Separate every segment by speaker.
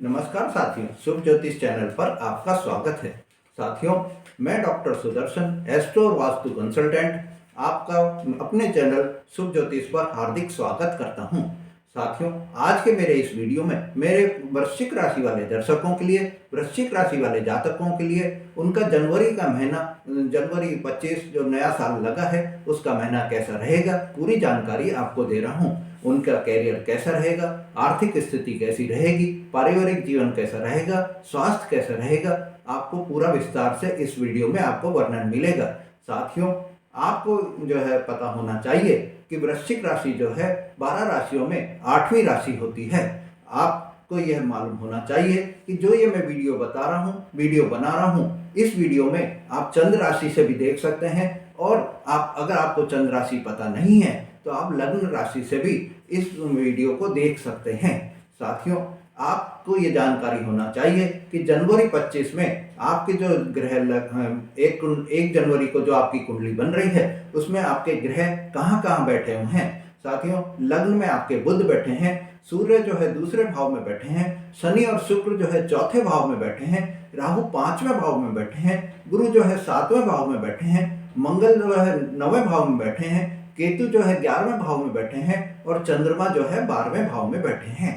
Speaker 1: नमस्कार साथियों, शुभ ज्योतिष चैनल पर आपका स्वागत है। साथियों, मैं डॉक्टर सुदर्शन, एस्ट्रो और वास्तु कंसल्टेंट, आपका अपने चैनल शुभ ज्योतिष पर हार्दिक स्वागत करता हूं। साथियों, आज के मेरे इस वीडियो में मेरे वृश्चिक राशि वाले दर्शकों के लिए, वृश्चिक राशि वाले जातकों के लिए उनका जनवरी का महीना, जनवरी 25 जो नया साल लगा है उसका महीना कैसा रहेगा, पूरी जानकारी आपको दे रहा हूं। उनका कैरियर कैसा रहेगा, आर्थिक स्थिति कैसी रहेगी, पारिवारिक जीवन कैसा रहेगा, स्वास्थ्य कैसा रहेगा, आपको पूरा विस्तार से इस वीडियो में आपको वर्णन मिलेगा। साथियों, आपको जो है पता होना चाहिए कि वृश्चिक राशि जो है 12 राशियों में 8वीं राशि होती है। आपको यह मालूम होना चाहिए कि जो ये मैं वीडियो बता रहा हूँ, वीडियो बना रहा हूँ, इस वीडियो में आप चंद्र राशि से भी देख सकते हैं और आप अगर आपको चंद्र राशि पता नहीं है तो आप लग्न राशि से भी इस वीडियो को देख सकते हैं। साथियों, आपको ये जानकारी होना चाहिए कि जनवरी 25 में आपके जो ग्रह एक जनवरी को जो आपकी कुंडली बन रही है उसमें आपके ग्रह कहाँ कहाँ बैठे हुए हैं। साथियों, लग्न में आपके बुध बैठे हैं, सूर्य जो है दूसरे भाव में बैठे हैं, शनि और शुक्र जो है चौथे भाव में बैठे हैं, राहु 5वें भाव में बैठे हैं, गुरु जो है 7वें भाव में बैठे हैं, मंगल जो है 9वें भाव में बैठे हैं, केतु जो है 11वें भाव में बैठे हैं और चंद्रमा जो है 12वें भाव में बैठे हैं।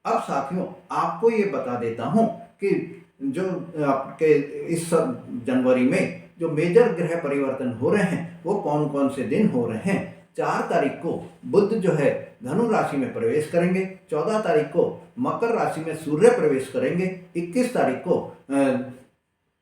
Speaker 1: अब साथियों, आपको ये बता देता हूं कि जो आपके इस जनवरी में जो मेजर ग्रह परिवर्तन हो रहे हैं वो कौन कौन से दिन हो रहे हैं। 4 तारीख को बुध जो है धनु राशि में प्रवेश करेंगे, 14 तारीख को मकर राशि में सूर्य प्रवेश करेंगे, 21 तारीख को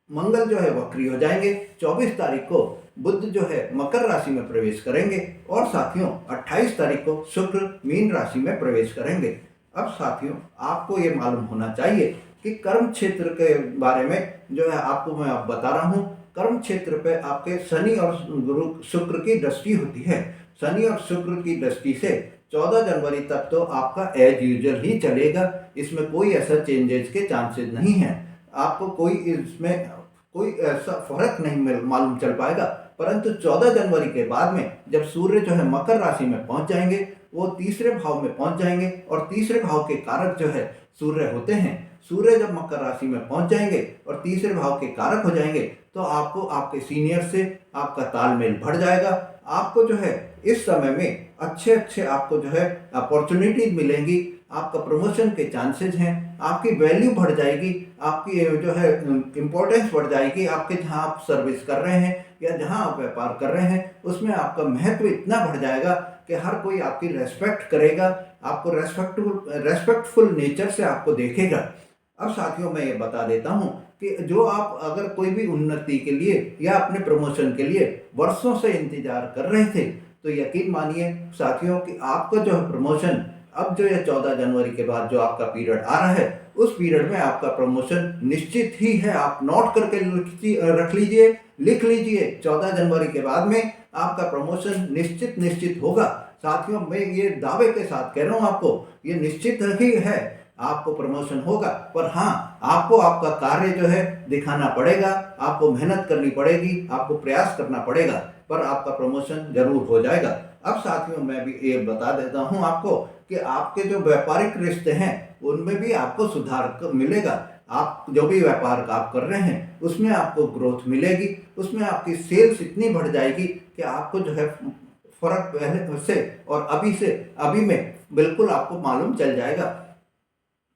Speaker 1: मंगल जो है वक्री हो जाएंगे, 24 तारीख को बुध जो है मकर राशि में प्रवेश करेंगे और साथियों 28 तारीख को शुक्र मीन राशि में प्रवेश करेंगे। अब साथियों, आपको ये मालूम होना चाहिए कि कर्म क्षेत्र के बारे में जो है आपको मैं बता रहा हूँ। कर्म क्षेत्र पे आपके शनि और गुरु शुक्र की दृष्टि होती है। शनि और शुक्र की दृष्टि से 14 जनवरी तक तो आपका एज यूजुअल ही चलेगा, इसमें कोई ऐसा चेंजेस के चांसेस नहीं है। आपको कोई इसमें कोई ऐसा फर्क नहीं मालूम चल पाएगा, परंतु 14 जनवरी के बाद में जब सूर्य जो है मकर राशि में पहुंच जाएंगे, वो तीसरे भाव में पहुंच जाएंगे और तीसरे भाव के कारक जो है सूर्य होते हैं। सूर्य जब मकर राशि में पहुंच जाएंगे और तीसरे भाव के कारक हो जाएंगे तो आपको आपके सीनियर से आपका तालमेल बढ़ जाएगा। आपको जो है इस समय में अच्छे आपको जो है अपॉर्चुनिटीज मिलेंगी, आपका प्रमोशन के चांसेस हैं, आपकी वैल्यू बढ़ जाएगी, आपकी जो है इम्पोर्टेंस बढ़ जाएगी। आपके जहाँ आप सर्विस कर रहे हैं या जहाँ आप व्यापार कर रहे हैं उसमें आपका महत्व इतना बढ़ जाएगा कि हर कोई आपकी रेस्पेक्ट करेगा, आपको रेस्पेक्टफुल नेचर से आपको देखेगा। अब साथियों, मैं ये बता देता हूँ कि जो आप अगर कोई भी उन्नति के लिए या अपने प्रमोशन के लिए वर्षों से इंतजार कर रहे थे तो यकीन मानिए साथियों कि आपका जो है प्रमोशन अब जो है 14 जनवरी के बाद जो आपका पीरियड आ रहा है उस पीरियड में आपका प्रमोशन निश्चित ही है। आप नोट करके रख लीजिए, लिख लीजिए, 14 जनवरी के बाद में आपका प्रमोशन निश्चित होगा। साथियों, मैं ये दावे के साथ कह रहा हूँ, आपको ये निश्चित ही है, आपको प्रमोशन होगा। पर हाँ, आपको आपका कार्य जो है दिखाना पड़ेगा, आपको मेहनत करनी पड़ेगी, आपको प्रयास करना पड़ेगा, पर आपका प्रमोशन जरूर हो जाएगा। अब साथियों, मैं भी ये बता देता हूँ आपको कि आपके जो व्यापारिक रिश्ते हैं उनमें भी आपको सुधार मिलेगा। आप जो भी व्यापार का आप कर रहे हैं उसमें आपको ग्रोथ मिलेगी, उसमें आपकी सेल्स इतनी बढ़ जाएगी कि आपको जो है फर्क पहले से और अभी में बिल्कुल आपको मालूम चल जाएगा।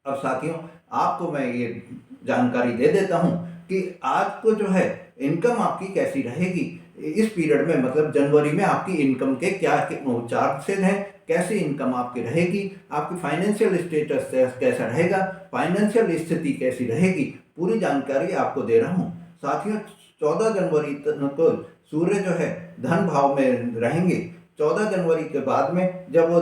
Speaker 1: अब साथियों, आपको मैं ये जानकारी दे देता हूँ कि आज को जो है इनकम आपकी कैसी रहेगी इस पीरियड में, मतलब जनवरी में आपकी इनकम के क्या चार्सेस हैं, कैसी इनकम आपकी रहेगी, आपकी फाइनेंशियल स्टेटस कैसा रहेगा, फाइनेंशियल स्थिति कैसी रहेगी, पूरी जानकारी आपको दे रहा हूँ। साथियों, 14 जनवरी को सूर्य जो है धन भाव में रहेंगे। 14 जनवरी के बाद में जब वो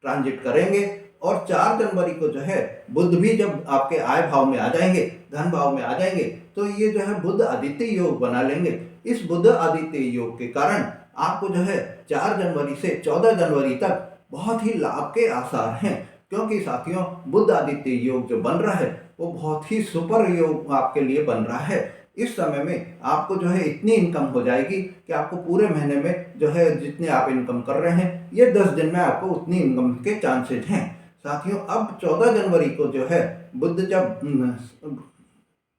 Speaker 1: ट्रांजिट करेंगे और 4 जनवरी को जो है बुध भी जब आपके आय भाव में आ जाएंगे, धन भाव में आ जाएंगे, तो ये जो है बुध आदित्य योग बना लेंगे। इस बुध आदित्य योग के कारण आपको जो है 4 जनवरी से 14 जनवरी तक बहुत ही लाभ के आसार हैं, क्योंकि साथियों बुध आदित्य योग जो बन रहा है वो बहुत ही सुपर योग आपके लिए बन रहा है। इस समय में आपको जो है इतनी इनकम हो जाएगी कि आपको पूरे महीने में जो है जितने आप इनकम कर रहे हैं ये 10 दिन में आपको उतनी इनकम के चांसेस हैं। साथियों अब 14 जनवरी को जो है बुध जब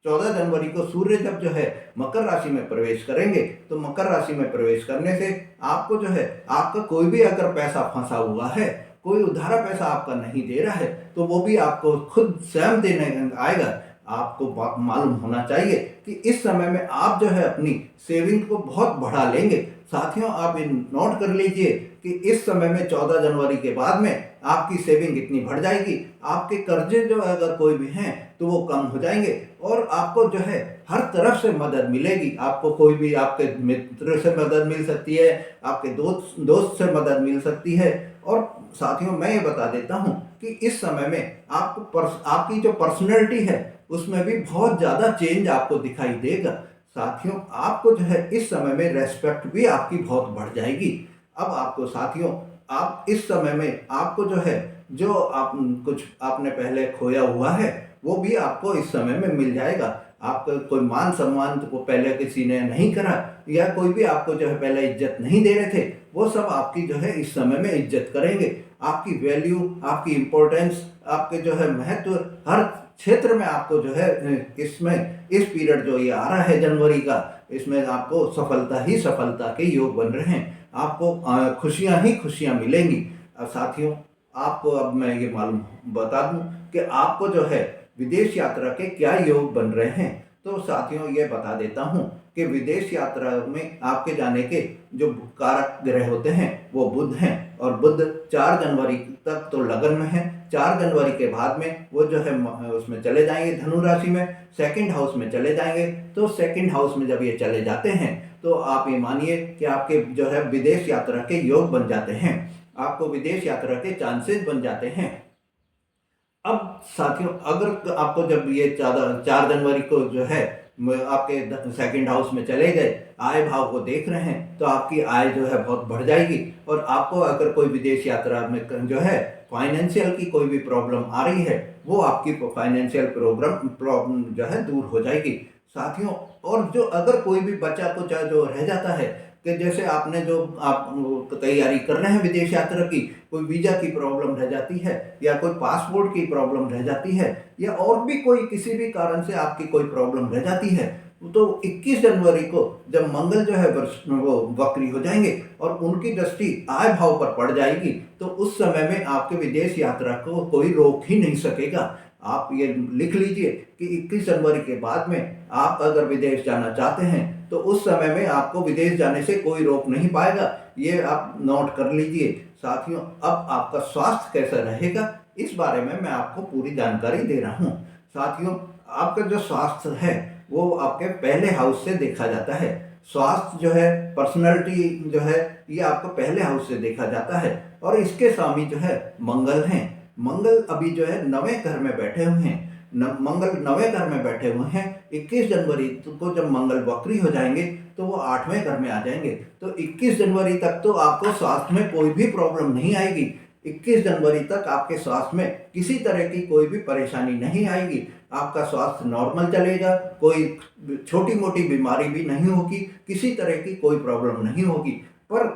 Speaker 1: 14 जनवरी को सूर्य जब जो है मकर राशि में प्रवेश करेंगे, तो मकर राशि में प्रवेश करने से आपको जो है आपका कोई भी अगर पैसा फंसा हुआ है, कोई उधारा पैसा आपका नहीं दे रहा है, तो वो भी आपको खुद स्वयं देने आएगा। आपको मालूम होना चाहिए कि इस समय में आप जो है अपनी सेविंग को बहुत बढ़ा लेंगे। साथियों आप नोट कर लीजिए कि इस समय में 14 जनवरी के बाद में आपकी सेविंग इतनी बढ़ जाएगी, आपके कर्जे जो अगर कोई भी हैं तो वो कम हो जाएंगे और आपको जो है हर तरफ से मदद मिलेगी। आपको कोई भी आपके मित्र से मदद मिल सकती है, आपके दोस्त से मदद मिल सकती है। और साथियों मैं ये बता देता हूँ कि इस समय में आपको आपकी जो पर्सनैलिटी है उसमें भी बहुत ज़्यादा चेंज आपको दिखाई देगा। साथियों आपको जो है इस समय में रेस्पेक्ट भी आपकी बहुत बढ़ जाएगी। अब आपको साथियों आप इस समय में आपको जो है जो आप कुछ आपने पहले खोया हुआ है वो भी आपको इस समय में मिल जाएगा। आपका कोई मान सम्मान को पहले किसी ने नहीं करा या कोई भी आपको जो है पहले इज्जत नहीं दे रहे थे, वो सब आपकी जो है इस समय में इज्जत करेंगे। आपकी वैल्यू, आपकी इम्पोर्टेंस, आपके जो है महत्व हर क्षेत्र में आपको जो है इसमें इस पीरियड जो ये आ रहा है जनवरी का, इसमें आपको सफलता ही सफलता के योग बन रहे हैं। आपको खुशियां ही खुशियां मिलेंगी। साथियों आपको अब मैं ये मालूम बता दूं कि आपको जो है विदेश यात्रा के क्या योग बन रहे हैं। तो साथियों ये बता देता हूं कि विदेश यात्रा में आपके जाने के जो कारक ग्रह होते हैं वो बुध हैं और बुध 4 जनवरी तक तो लगन में है। 4 जनवरी के बाद में वो जो है उसमें चले जाएंगे धनु राशि में, सेकंड हाउस में चले जाएंगे। तो सेकंड हाउस में जब ये चले जाते हैं तो आप ये मानिए कि आपके जो है विदेश यात्रा के योग बन जाते हैं, आपको विदेश यात्रा के चांसेस बन जाते हैं। अब साथियों अगर आपको जब ये 4 जनवरी को जो है आपके सेकंड हाउस में चले गए, आय भाव को देख रहे हैं, तो आपकी आय जो है बहुत बढ़ जाएगी। और आपको अगर कोई विदेश यात्रा में जो है फाइनेंशियल की कोई भी प्रॉब्लम आ रही है, वो आपकी फाइनेंशियल प्रॉब्लम जो है दूर हो जाएगी। साथियों और जो अगर कोई भी बच्चा कुछ जो रह जाता है कि जैसे आपने जो आप तैयारी कर रहे हैं विदेश यात्रा की, कोई वीज़ा की प्रॉब्लम रह जाती है या कोई पासपोर्ट की प्रॉब्लम रह जाती है या और भी कोई किसी भी कारण से आपकी कोई प्रॉब्लम रह जाती है, तो 21 जनवरी को जब मंगल जो है वो वक्री हो जाएंगे और उनकी दृष्टि आय भाव पर पड़ जाएगी, तो उस समय में आपके विदेश यात्रा को कोई रोक ही नहीं सकेगा। आप ये लिख लीजिए कि 21 जनवरी के बाद में आप अगर विदेश जाना चाहते हैं तो उस समय में आपको विदेश जाने से कोई रोक नहीं पाएगा। ये आप नोट कर लीजिए। साथियों अब आपका स्वास्थ्य कैसा रहेगा इस बारे में मैं आपको पूरी जानकारी दे रहा हूँ। साथियों आपका जो स्वास्थ्य है वो आपके पहले हाउस से देखा जाता है। स्वास्थ्य जो है, पर्सनैलिटी जो है, ये आपको पहले हाउस से देखा जाता है और इसके स्वामी जो है मंगल हैं। मंगल अभी जो है 9वें घर में बैठे हुए हैं। मंगल 9वें घर में बैठे हुए हैं। 21 जनवरी को जब मंगल वक्री हो जाएंगे तो वो 8वें घर में आ जाएंगे। तो 21 जनवरी तक तो आपको स्वास्थ्य में कोई भी प्रॉब्लम नहीं आएगी। 21 जनवरी तक आपके स्वास्थ्य में किसी तरह की कोई भी परेशानी नहीं आएगी। आपका स्वास्थ्य नॉर्मल चलेगा, कोई छोटी मोटी बीमारी भी नहीं होगी, किसी तरह की कोई प्रॉब्लम नहीं होगी। पर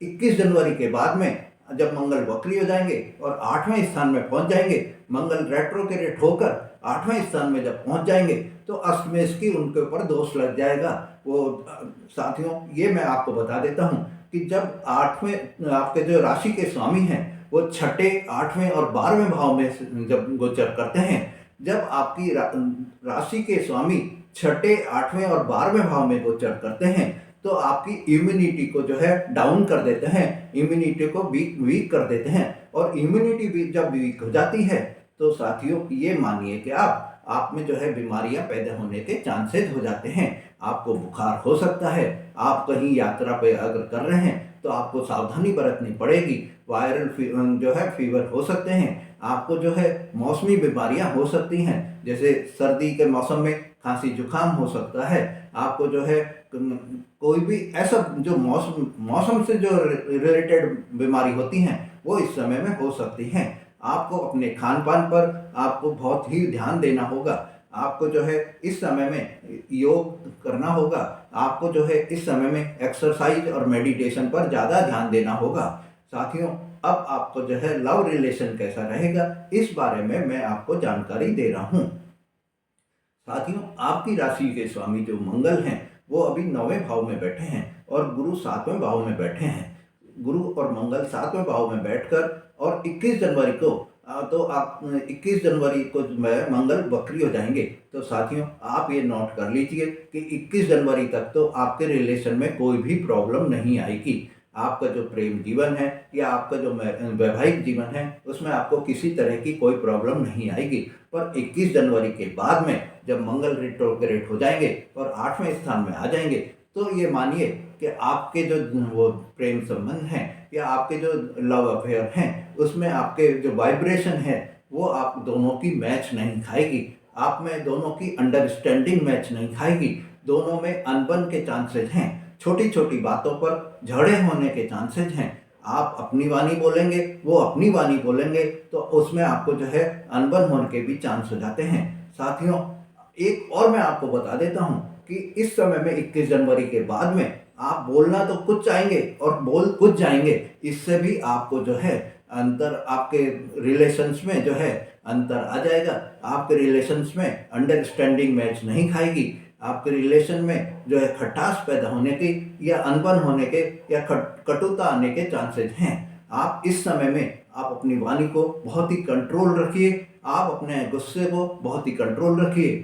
Speaker 1: 21 जनवरी के बाद में जब मंगल वक्री हो जाएंगे और 8वें स्थान में पहुंच जाएंगे, मंगल रेट्रोग्रेड होकर 8वें स्थान में जब पहुंच जाएंगे तो अष्टमेश की उनके ऊपर दोष लग जाएगा। वो साथियों ये मैं आपको बता देता हूं कि जब 8वें आपके जो राशि के स्वामी हैं वो 6ठे, 8वें और 12वें भाव में जब गोचर करते हैं, जब आपकी राशि के स्वामी 6ठे, 8वें और 12वें भाव में गोचर करते हैं तो आपकी इम्यूनिटी को जो है डाउन कर देते हैं, इम्यूनिटी को वीक कर देते हैं। और इम्यूनिटी भी जब वीक हो जाती है तो साथियों ये मानिए कि आप में जो है बीमारियां पैदा होने के चांसेस हो जाते हैं। आपको बुखार हो सकता है, आप कहीं यात्रा पे अगर कर रहे हैं तो आपको सावधानी बरतनी पड़ेगी। वायरल जो है फीवर हो सकते हैं, आपको जो है मौसमी बीमारियां हो सकती हैं, जैसे सर्दी के मौसम में खांसी जुकाम हो सकता है। आपको जो है कोई भी ऐसा जो मौसम से जो रिलेटेड बीमारी होती हैं वो इस समय में हो सकती हैं। आपको अपने खान पान पर आपको बहुत ही ध्यान देना होगा। आपको जो है इस समय में योग करना होगा। आपको जो है इस समय में एक्सरसाइज और मेडिटेशन पर ज़्यादा ध्यान देना होगा। साथियों अब आपको जो है लव रिलेशन कैसा रहेगा, इस बारे में मैं आपको जानकारी दे रहा हूँ। साथियों, आपकी राशि के स्वामी जो मंगल हैं वो अभी 9वें भाव में बैठे हैं और गुरु 7वें भाव में बैठे हैं। गुरु और मंगल 7वें भाव में बैठकर और 21 जनवरी को तो आप 21 जनवरी को जो है मंगल वक्री हो जाएंगे। तो साथियों, आप ये नोट कर लीजिए कि 21 जनवरी तक तो आपके रिलेशन में कोई भी प्रॉब्लम नहीं आएगी। आपका जो प्रेम जीवन है या आपका जो वैवाहिक जीवन है उसमें आपको किसी तरह की कोई प्रॉब्लम नहीं आएगी। पर 21 जनवरी के बाद में जब मंगल रिट्रोग्रेड हो जाएंगे और 8वें स्थान में आ जाएंगे तो ये मानिए कि आपके जो वो प्रेम संबंध हैं या आपके जो लव अफेयर हैं उसमें आपके जो वाइब्रेशन है वो आप दोनों की मैच नहीं खाएगी। आप में दोनों की अंडरस्टैंडिंग मैच नहीं खाएगी। दोनों में अनबन के चांसेस हैं। छोटी छोटी बातों पर झगड़े होने के चांसेस हैं। आप अपनी वाणी बोलेंगे, वो अपनी वाणी बोलेंगे, तो उसमें आपको जो है अनबन होने के भी चांस हो जाते हैं। साथियों, एक और मैं आपको बता देता हूँ कि इस समय में 21 जनवरी के बाद में आप बोलना तो कुछ चाहेंगे और बोल कुछ जाएंगे। इससे भी आपको जो है अंतर, आपके रिलेशंस में जो है अंतर आ जाएगा। आपके रिलेशंस में अंडरस्टैंडिंग मैच नहीं खाएगी। आपके रिलेशन में जो है खटास पैदा होने की या अनबन होने के या कटुता आने के चांसेस हैं। आप इस समय में आप अपनी वाणी को बहुत ही कंट्रोल रखिए। आप अपने गुस्से को बहुत ही कंट्रोल रखिए,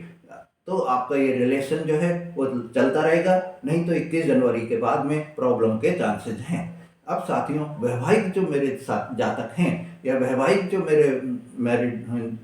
Speaker 1: तो आपका ये रिलेशन जो है वो चलता रहेगा। नहीं तो 21 जनवरी के बाद में प्रॉब्लम के चांसेस हैं। अब साथियों, वैवाहिक जो मेरे साथ जातक हैं या वैवाहिक जो मेरे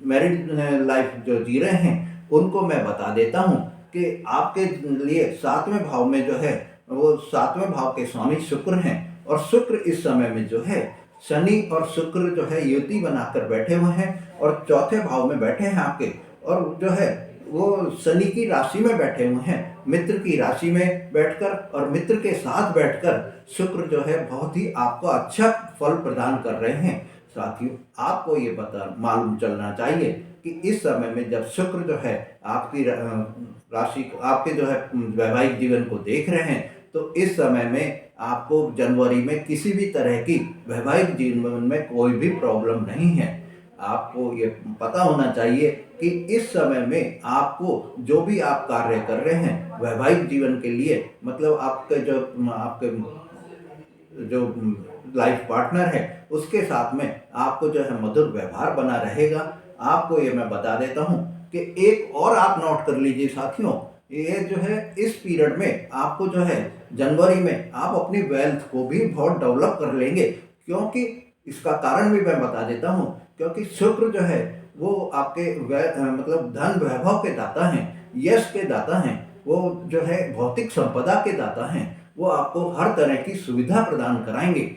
Speaker 1: मैरिड लाइफ जो जी रहे हैं उनको मैं बता देता हूँ कि आपके लिए 7वें भाव में जो है वो 7वें भाव के स्वामी शुक्र हैं। और शुक्र इस समय में जो है शनि और शुक्र जो है युति बनाकर बैठे हुए हैं और चौथे भाव में बैठे हैं आपके। और जो है वो शनि की राशि में बैठे हुए हैं, मित्र की राशि में बैठकर, और मित्र के साथ बैठकर शुक्र जो है बहुत ही आपको अच्छा फल प्रदान कर रहे हैं। साथियों, आपको ये पता मालूम चलना चाहिए कि इस समय में जब शुक्र जो है आपकी राशि, आपके जो है वैवाहिक जीवन को देख रहे हैं, तो इस समय में आपको जनवरी में किसी भी तरह की वैवाहिक जीवन में कोई भी प्रॉब्लम नहीं है। आपको ये पता होना चाहिए कि इस समय में आपको जो भी आप कार्य कर रहे हैं वैवाहिक जीवन के लिए, मतलब आपके जो लाइफ पार्टनर है उसके साथ में आपको जो है मधुर व्यवहार बना रहेगा। आपको ये मैं बता देता हूँ कि एक और आप नोट कर लीजिए साथियों, ये जो है इस पीरियड में आपको जो है जनवरी में आप अपनी वेल्थ को भी बहुत डेवलप कर लेंगे। क्योंकि इसका कारण भी मैं बता देता हूँ, क्योंकि शुक्र जो है वो आपके मतलब धन वैभव के दाता हैं, यश के दाता हैं, वो जो है भौतिक संपदा के दाता हैं। वो आपको हर तरह की सुविधा प्रदान कराएंगे।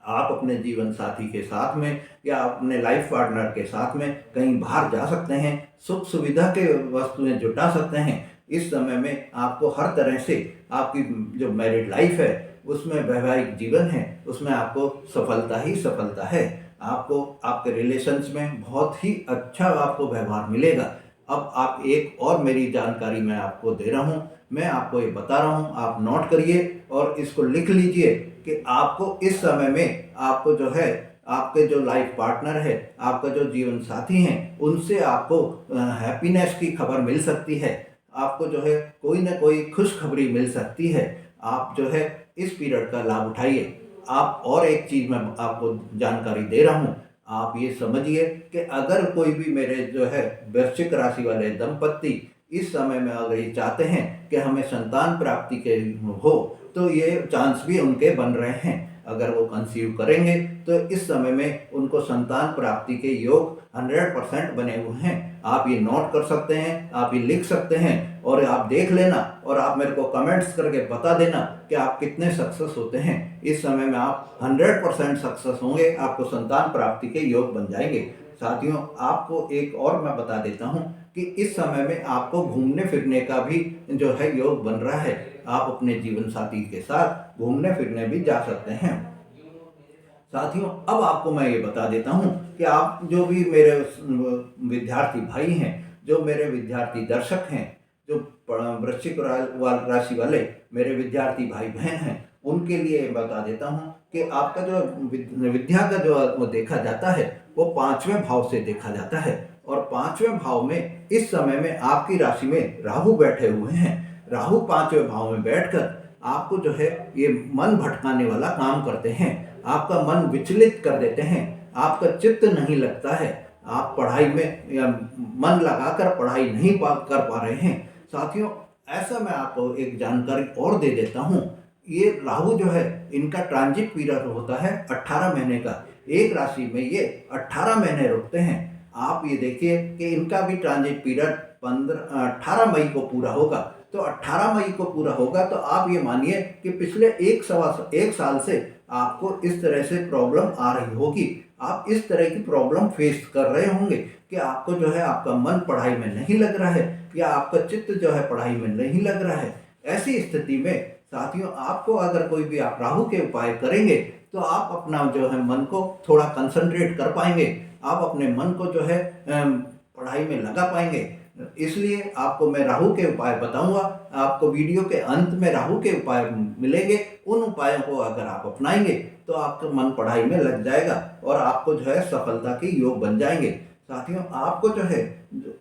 Speaker 1: आप अपने जीवन साथी के साथ में या अपने लाइफ पार्टनर के साथ में कहीं बाहर जा सकते हैं, सुख सुविधा के वस्तुएं जुटा सकते हैं। इस समय में आपको हर तरह से आपकी जो मैरिड लाइफ है उसमें, वैवाहिक जीवन है उसमें आपको सफलता ही सफलता है। आपको आपके रिलेशंस में बहुत ही अच्छा आपको व्यवहार मिलेगा। अब आप एक और मेरी जानकारी मैं आपको दे रहा हूँ, मैं आपको ये बता रहा हूँ, आप नोट करिए और इसको लिख लीजिए कि आपको इस समय में आपको जो है आपके जो लाइफ पार्टनर है, आपका जो जीवन साथी हैं, उनसे आपको हैप्पीनेस की खबर मिल सकती है। आपको जो है कोई ना कोई खुशखबरी मिल सकती है। आप जो है इस पीरियड का लाभ उठाइए। आप और एक चीज़ मैं आपको जानकारी दे रहा हूँ, आप ये समझिए कि अगर कोई भी मेरे जो है वृश्चिक राशि वाले दंपत्ति इस समय में अगर ये चाहते हैं कि हमें संतान प्राप्ति के हो, तो ये चांस भी उनके बन रहे हैं। अगर वो कंसीव करेंगे तो इस समय में उनको संतान प्राप्ति के योग 100% बने हुए हैं। आप ये नोट कर सकते हैं, आप ये लिख सकते हैं और आप देख लेना और आप मेरे को कमेंट्स करके बता देना कि आप कितने सक्सेस होते हैं। इस समय में आप 100% सक्सेस होंगे, आपको संतान प्राप्ति के योग बन जाएंगे। साथियों, आपको एक और मैं बता देता हूँ कि इस समय में आपको घूमने फिरने का भी जो है योग बन रहा है। आप अपने जीवन साथी के साथ घूमने फिरने भी जा सकते हैं। साथियों, अब आपको मैं ये बता देता हूँ कि आप जो भी मेरे विद्यार्थी भाई हैं, जो मेरे विद्यार्थी दर्शक हैं, जो वृश्चिक राशि वाले मेरे विद्यार्थी भाई बहन हैं, उनके लिए बता देता हूँ कि आपका जो विद्या का जो वो देखा जाता है वो 5वें भाव से देखा जाता है। और 5वें भाव में इस समय में आपकी राशि में राहु बैठे हुए हैं। राहु 5वें भाव में बैठकर आपको जो है ये मन भटकाने वाला काम करते हैं। आपका मन विचलित कर देते हैं। आपका चित्त नहीं लगता है। आप पढ़ाई में या मन लगाकर पढ़ाई नहीं कर पा रहे हैं। साथियों, ऐसा मैं आपको एक जानकारी और दे देता हूँ। ये राहु जो है इनका ट्रांजिट पीरियड होता है 18 महीने का। एक राशि में ये 18 महीने रुकते हैं। आप ये देखिए कि इनका भी ट्रांजिट पीरियड 18 मई को पूरा होगा। तो 18 मई को पूरा होगा तो आप ये मानिए कि पिछले एक साल से आपको इस तरह से प्रॉब्लम आ रही होगी। आप इस तरह की प्रॉब्लम फेस कर रहे होंगे कि आपको जो है आपका मन पढ़ाई में नहीं लग रहा है या आपका चित्त जो है पढ़ाई में नहीं लग रहा है। ऐसी स्थिति में साथियों, आपको अगर कोई भी आप राहु के उपाय करेंगे तो आप अपना जो है मन को थोड़ा कंसंट्रेट कर पाएंगे। आप अपने मन को जो है पढ़ाई में लगा पाएंगे। इसलिए आपको मैं राहु के उपाय बताऊंगा। आपको वीडियो के अंत में राहु के उपाय मिलेंगे। उन उपायों को अगर आप अपनाएंगे तो आपका मन पढ़ाई में लग जाएगा और आपको जो है सफलता के योग बन जाएंगे। साथियों, आपको जो है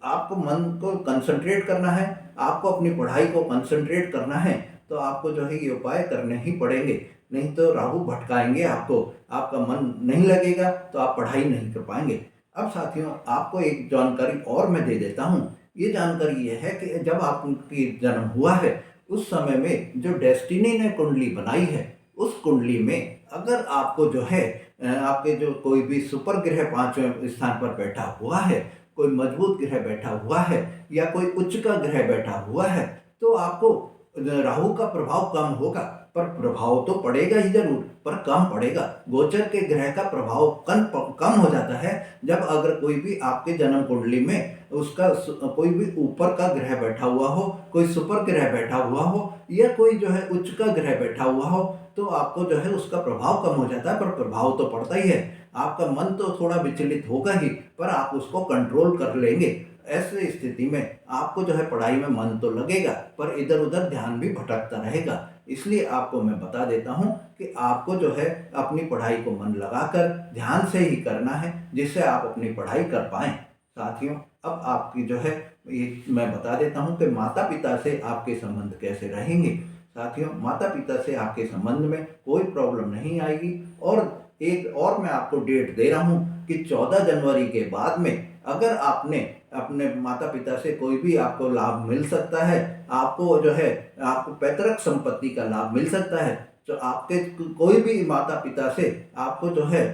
Speaker 1: आपको मन को कंसंट्रेट करना है, आपको अपनी पढ़ाई को कंसंट्रेट करना है, तो आपको जो है ये उपाय करने ही पड़ेंगे। नहीं तो राहु भटकाएंगे आपको, आपका मन नहीं लगेगा तो आप पढ़ाई नहीं कर पाएंगे। अब साथियों, आपको एक जानकारी और मैं दे देता हूँ। ये जानकारी ये है कि जब आपकी जन्म हुआ है उस समय में जो डेस्टिनी ने कुंडली बनाई है, उस कुंडली में अगर आपको जो है आपके जो कोई भी सुपर ग्रह 5वें स्थान पर बैठा हुआ है, कोई मजबूत ग्रह बैठा हुआ है या कोई उच्च का ग्रह बैठा हुआ है, तो आपको राहु का प्रभाव कम होगा। पर प्रभाव तो पड़ेगा ही जरूर, पर कम पड़ेगा। गोचर के ग्रह का प्रभाव कम हो जाता है जब अगर कोई भी आपके जन्म कुंडली में उसका कोई भी ऊपर का ग्रह बैठा हुआ हो, कोई सुपर ग्रह बैठा हुआ हो या कोई जो है उच्च का ग्रह बैठा हुआ हो, तो आपको जो है उसका प्रभाव कम हो जाता है। पर प्रभाव तो पड़ता ही है। आपका मन तो थोड़ा विचलित होगा ही, पर आप उसको कंट्रोल कर लेंगे। ऐसे स्थिति में आपको जो है पढ़ाई में मन तो लगेगा, पर इधर उधर ध्यान भी भटकता रहेगा। इसलिए आपको मैं बता देता हूँ कि आपको जो है अपनी पढ़ाई को मन लगाकर ध्यान से ही करना है, जिससे आप अपनी पढ़ाई कर पाएं। साथियों, अब आपकी जो है ये मैं बता देता हूँ कि माता पिता से आपके संबंध कैसे रहेंगे। साथियों, माता पिता से आपके संबंध में कोई प्रॉब्लम नहीं आएगी। और एक और मैं आपको डेट दे रहा हूँ कि 14 जनवरी के बाद में अगर आपने अपने माता पिता से कोई भी आपको लाभ मिल सकता है, आपको जो है आपको पैतृक संपत्ति का लाभ मिल सकता है। तो आपके कोई भी माता पिता से आपको जो है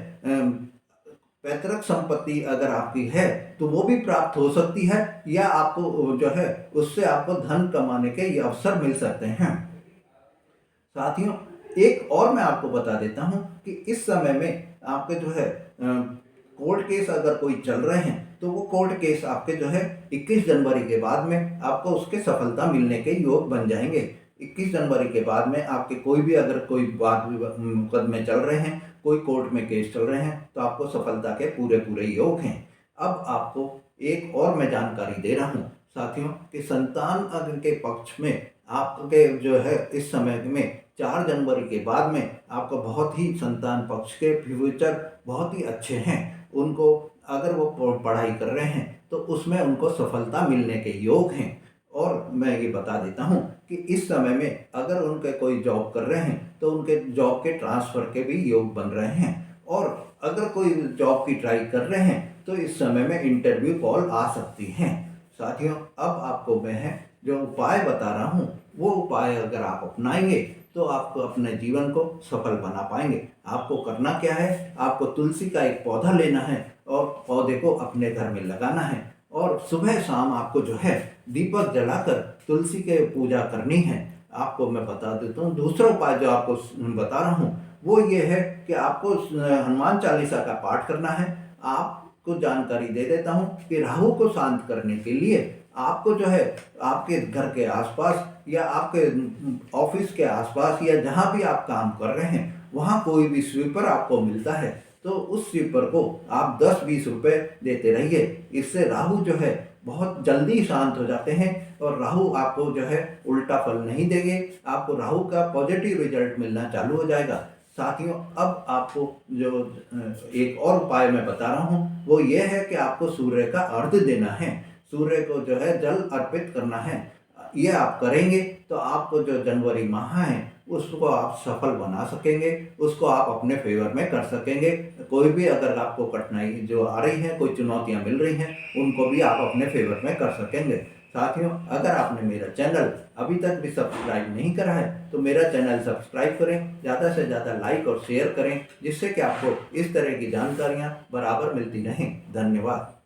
Speaker 1: पैतृक संपत्ति अगर आपकी है तो वो भी प्राप्त हो सकती है, या आपको जो है उससे आपको धन कमाने के ये अवसर मिल सकते हैं। साथियों, एक और मैं आपको बता देता हूँ कि इस समय में आपके जो है कोर्ट केस अगर कोई चल रहे हैं तो वो कोर्ट केस आपके जो है 21 जनवरी के बाद में आपको उसके सफलता मिलने के योग बन जाएंगे। 21 जनवरी के बाद में आपके कोई भी अगर कोई मुकदमे चल रहे हैं, कोई कोर्ट में केस चल रहे हैं, तो आपको सफलता के पूरे पूरे योग हैं। अब आपको एक और मैं जानकारी दे रहा हूँ साथियों कि संतान के पक्ष में आपके जो है इस समय में 4 जनवरी के बाद में आपका बहुत ही संतान पक्ष के फ्यूचर बहुत ही अच्छे हैं। उनको अगर वो पढ़ाई कर रहे हैं तो उसमें उनको सफलता मिलने के योग हैं। और मैं ये बता देता हूँ कि इस समय में अगर उनके कोई जॉब कर रहे हैं तो उनके जॉब के ट्रांसफ़र के भी योग बन रहे हैं। और अगर कोई जॉब की ट्राई कर रहे हैं तो इस समय में इंटरव्यू कॉल आ सकती हैं। साथियों, अब आपको मैं जो उपाय बता रहा हूँ वो उपाय अगर आप अपनाएंगे तो आपको अपने जीवन को सफल बना पाएंगे। आपको करना क्या है, आपको तुलसी का एक पौधा लेना है और पौधे को अपने घर में लगाना है और सुबह शाम आपको जो है दीपक जलाकर तुलसी के पूजा करनी है। आपको मैं बता देता हूँ दूसरा उपाय जो आपको बता रहा हूँ वो ये है कि आपको हनुमान चालीसा का पाठ करना है। आपको जानकारी दे देता हूँ कि राहु को शांत करने के लिए आपको जो है आपके घर के आसपास या आपके ऑफिस के आसपास या जहाँ भी आप काम कर रहे हैं वहाँ कोई भी स्वीपर आपको मिलता है तो उस स्वीपर को आप 10-20 रुपए देते रहिए। इससे राहु जो है बहुत जल्दी शांत हो जाते हैं और राहु आपको जो है उल्टा फल नहीं देंगे, आपको राहु का पॉजिटिव रिजल्ट मिलना चालू हो जाएगा। साथियों, अब आपको जो एक और उपाय मैं बता रहा हूँ वो ये है कि आपको सूर्य का अर्घ्य देना है, सूर्य को जो है जल अर्पित करना है। ये आप करेंगे तो आपको जो जनवरी माह है उसको आप सफल बना सकेंगे, उसको आप अपने फेवर में कर सकेंगे। कोई भी अगर आपको कठिनाई जो आ रही है, कोई चुनौतियां मिल रही हैं, उनको भी आप अपने फेवर में कर सकेंगे। साथियों, अगर आपने मेरा चैनल अभी तक भी सब्सक्राइब नहीं करा है तो मेरा चैनल सब्सक्राइब करें, ज़्यादा से ज़्यादा लाइक और शेयर करें, जिससे कि आपको इस तरह की जानकारियाँ बराबर मिलती रहें। धन्यवाद।